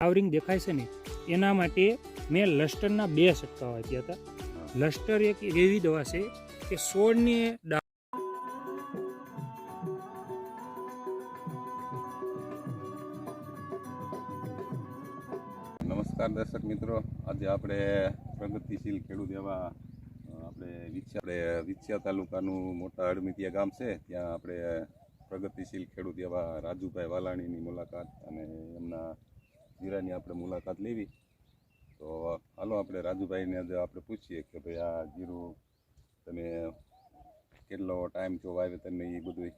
Flowering દેખાય છે ને એના માટે મેં લસ્ટરના 2 છંટકાવ આપ્યા હતા. લસ્ટર એક એવી દવા છે કે છોડને નમસ્કાર દર્શક મિત્રો, આજે આપણે પ્રગતિશીલ ખેડૂત એવા આપણે વિછિયા તાલુકાનું મોટા હળમિતિયા ગામ છે. ત્યાં આપણે પ્રગતિશીલ ખેડૂત એવા રાજુભાઈ વાલાણીની મુલાકાત અને એમના જીરાની આપણે મુલાકાત લેવી. તો હાલો આપણે રાજુભાઈને આજે આપણે પૂછીએ કે ભાઈ આ જીરું તમે કેટલો ટાઈમ થયો વાવેતરને એ બધું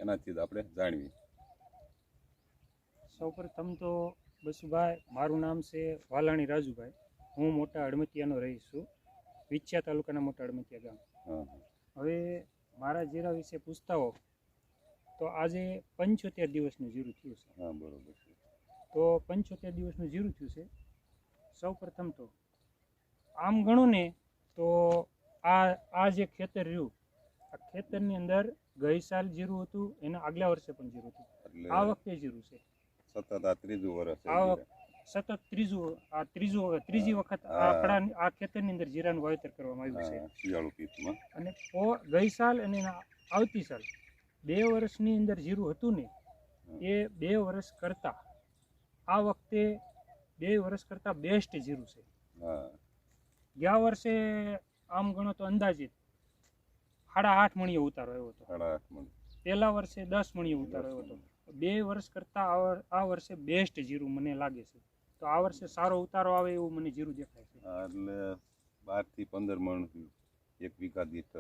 એનાથી જ આપણે જાણવી. સૌપ્રથમ તો બસુભાઈ, મારું નામ છે વાલાણી રાજુભાઈ. હું મોટા હળમતિયાનો રહીશ છું, વિછિયા તાલુકાના મોટા હળમતિયા ગામ. હવે મારા જીરા વિશે પૂછતા હો તો આજે 75 દિવસનું જીરું થયું છે. હા, બરોબર છે. તો 75 દિવસનું જીરું થયું છે. સૌ પ્રથમ તો આમ ગણો ને તો આ જે ખેતર રહ્યું, આ ખેતરની અંદર ગઈ સાલ જીરું હતું, એના આગલા વર્ષે પણ જીરું હતું, આ વખતે જીરું છે. સતત આ ત્રીજું વર્ષ સતત ત્રીજી વખત આ ખેતરની અંદર જીરાનું વાવેતર કરવામાં આવ્યું છે શિયાળુ પીકમાં. અને ગઈ સાલ અને આવતી સાલ 2 વર્ષની અંદર જીરું હતું ને, એ 2 વર્ષ કરતા આ વખતે 2 વર્ષ કરતા બેસ્ટ જીરું છે. ગયા વર્ષે આમ ગણો તો અંદાજિત 8.5 મણીએ ઉતારો આવ્યો હતો. પહેલા વર્ષે 10 મણીએ ઉતારો આવ્યો હતો. 2 વર્ષ કરતા આ વર્ષે બેસ્ટ જીરું મને લાગે છે. તો આ વર્ષે સારો ઉતારો આવે એવું મને જીરું દેખાય છે. એટલે 12 થી 15 મણ એક વીઘા દીઠ.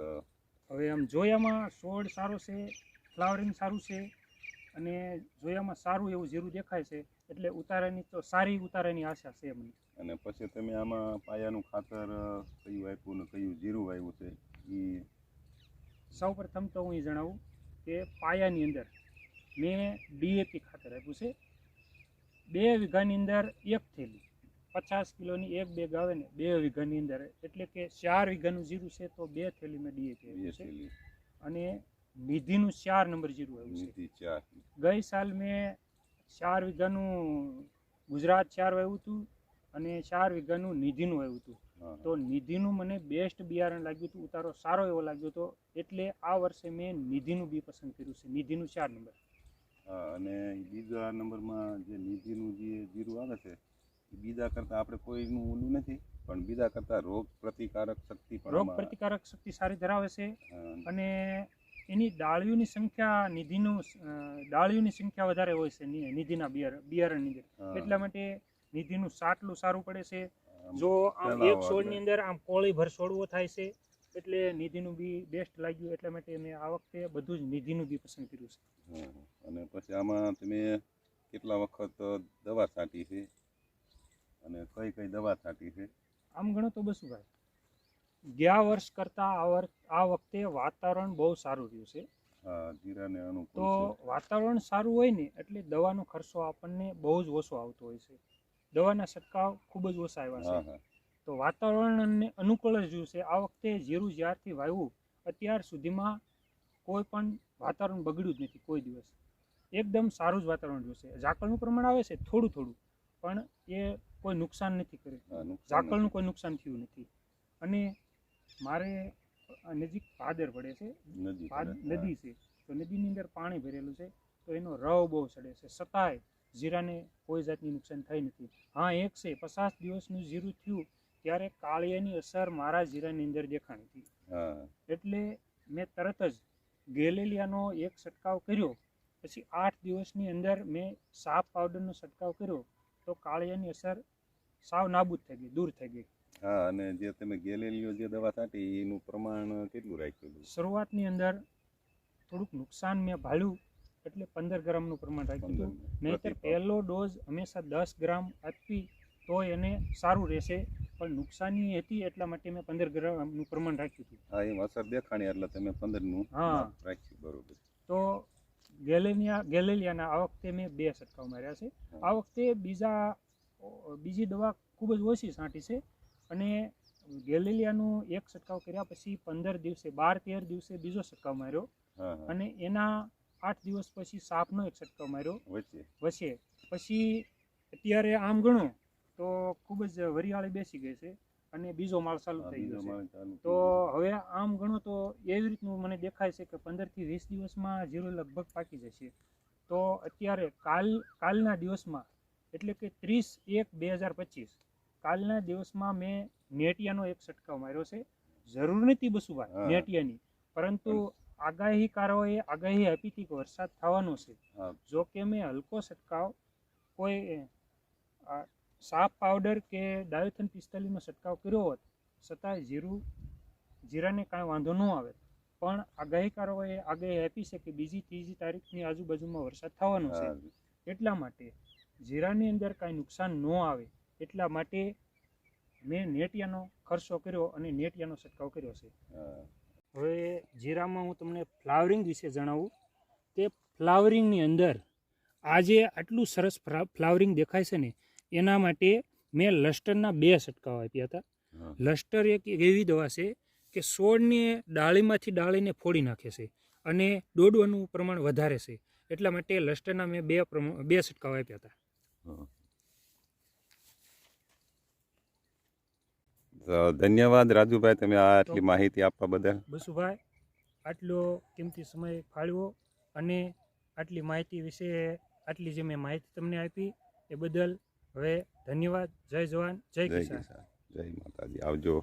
હવે આમ જોયામાં છોડ સારો છે, ફ્લાવરિંગ સારું છે અને જોયામાં સારું એવું જીરું દેખાય છે, એટલે ઉતારાની તો સારી ઉતારાની આશા છે મને. અને પછી તમે આમાં પાયાનું ખાતર કયું આપ્યું ને કયું જીરું વાવ્યું છે એ સૌ પ્રથમ તો હું એ જણાવું કે પાયાની અંદર મેં DAP ખાતર આપ્યું છે. 2 વીઘાની અંદર 1 થેલી 50 કિલોની 1 બેગ આવે ને 2 વીઘાની અંદર, એટલે કે 4 વીઘાનું જીરું છે તો 2 થેલી મેં DAP આપ્યું છે. અને નિધિનું 4 નંબર જીરું આવ્યું છે. ગઈ સાલ મેં 4 વીઘાનું ગુજરાત 4 વાવ્યું હતું અને 4 વીઘાનું નિધિનું વાવ્યું હતું. તો નિધિનું મને બેસ્ટ બિયારણ લાગ્યું હતું, ઉતારો સારો એવો લાગ્યો હતો, એટલે આ વર્ષે મેં નિધિનું બી પસંદ કર્યું છે, નિધિનું 4 નંબર. અને બીજા નંબરમાં જે નિધિનું જે જીરું આવે છે એ બીજા કરતાં આપણે કોઈનું ઓલું નથી, પણ બીજા કરતાં રોગ પ્રતિકારક શક્તિ સારી ધરાવે છે. અને એની ડાળીઓની સંખ્યા ડાળીઓની સંખ્યા વધારે હોય છે નિધિના બિયારણની અંદર, એટલા માટે નિધિનું સાટલું સારું પડે છે. જો આમ એક છોડની અંદર આમ કોળી ભર છોડવો થાય છે, એટલે નિધિનું બી બેસ્ટ લાગ્યું, એટલા માટે મેં આ વખતે બધું જ નિધિનું બી પસંદ કર્યું છે. અને પછી આમાં તમે કેટલા વખત દવા છાંટી છે અને કઈ દવા છાંટી છે? આમ ગણો તો બસુભાઈ, ગયા વર્ષ કરતા આ વખતે વાતાવરણ બહુ સારું રહ્યું છે. જીરાને અનુકૂળ. તો વાતાવરણ સારું હોય ને એટલે દવાનો ખર્ચો આપણને બહુ જ ઓછો આવતો હોય છે. દવાના છંટકાવ ખૂબ જ ઓછા આવ્યા છે. તો વાતાવરણને અનુકૂળ જ રહ્યું છે. આ વખતે જીરું જ્યારથી વાવ્યું અત્યાર સુધીમાં કોઈ પણ વાતાવરણ બગડ્યું જ નથી કોઈ દિવસ. એકદમ સારું જ વાતાવરણ રહ્યું છે. ઝાકળનું પ્રમાણ આવે છે થોડું, પણ એ કોઈ નુકસાન નથી કર્યું. ઝાકળનું કોઈ નુકસાન થયું નથી. અને મારે નજીક ભાદર પડે છે, નદી છે, તો નદીની અંદર પાણી ભરેલું છે, તો એનો રવ બહુ ચડે છે, છતાંય જીરાને કોઈ જાતની નુકસાન થઈ નથી. હા, એક છે 50 દિવસનું જીરું થયું ત્યારે કાળિયાની અસર મારા જીરાની અંદર દેખાણી હતી. એટલે મેં તરત જ ગેલેલિયાનો એક છંટકાવ કર્યો. પછી 8 દિવસની અંદર મેં સાપ પાવડરનો છંટકાવ કર્યો, તો કાળિયાની અસર સાવ નાબૂદ થઈ ગઈ, દૂર થઈ ગઈ. અને જે તમે ગેલેલિયો જે દવા છાંટી એનું પ્રમાણ કેટલું રાખ્યું? શરૂઆતની અંદર થોડુંક નુકસાન મેં ભાળ્યું એટલે 15 ગ્રામનું પ્રમાણ રાખ્યું હતું. નહીંતર પહેલો ડોઝ હંમેશા 10 ગ્રામ આપવી તો એને સારું રહેશે, પણ નુકસાની હતી એટલા માટે મેં 15 ગ્રામનું પ્રમાણ રાખ્યું હતું. એમ અસર દેખાણી એટલે તમે 15નું રાખ્યું. બરોબર. તો ગેલેલિયાના આ વખતે મેં 2 છંટકાવ માર્યા છે. આ વખતે બીજી દવા ખૂબ જ ઓછી છાંટી છે. અને ગેલેલિયાનું એક છંટકાવ કર્યા પછી 15 દિવસે 12-13 દિવસે બીજો છંટકાવ માર્યો. અને એના 8 દિવસ પછી સાપનો એક છંટકાવ માર્યો વચ્ચે. પછી અત્યારે આમ ગણો તો ખૂબ જ વરિયાળી બેસી ગઈ છે અને બીજો માળ ચાલુ થઈ બીજો ગયો છે. માળ ચાલુ થઈ તો ગયો હવે આમ ગણો તો એવી રીતનું મને દેખાય છે કે 15 થી 20 દિવસમાં જીરું લગભગ પાકી જશે. તો અત્યારે કાલના દિવસમાં એટલે કે 30/1/2025 કાલના દિવસમાં મેં નેટિયાનો એક છંટકાવ માર્યો છે. જરૂર નથી બસુભાઈ હા. નેટિયાની, પરંતુ આગાહીકારોએ આગાહી આપી હતી કે વરસાદ થવાનો છે. હા. જો કે મેં હલકો છંટકાવ કોઈ સાપ પાવડર કે ડાયોથન 45નો છંટકાવ કર્યો હોત છતાંય જીરાને કાંઈ વાંધો ન આવે. પણ આગાહીકારોએ આગાહી આપી છે કે 2 3 તારીખની આજુબાજુમાં વરસાદ થવાનો છે. હા. એટલા માટે જીરાની અંદર કાંઈ નુકસાન ન આવે એટલા માટે મેં નેટિયાનો ખર્ચો કર્યો અને નેટિયાનો છંટકાવ કર્યો છે. હા. હવે જીરામાં હું તમને ફ્લાવરિંગ વિશે જણાવું. તે ફ્લાવરિંગની અંદર આજે આટલું સરસ ફ્લાવરિંગ દેખાય છે ને, એના માટે મેં લસ્ટરના 2 છંટકાવ આપ્યા હતા. હા. લસ્ટર એક એવી દવા છે કે છોડને ડાળીમાંથી ડાળીને ફોડી નાખે છે અને દોડવાનું પ્રમાણ વધારે છે. એટલા માટે લસ્ટરના મેં 2 છંટકાવ આપ્યા હતા. હા. તો ધન્યવાદ રાજુભાઈ, તમે આટલી માહિતી આપવા બદલ. બસુભાઈ, આટલો કિંમતી સમય ફાળવ્યો અને આટલી માહિતી વિશે આટલી જે મેં માહિતી તમને આપી એ બદલ હવે ધન્યવાદ. જય જવાન, જય કિસાન. જય માતાજી, આવજો.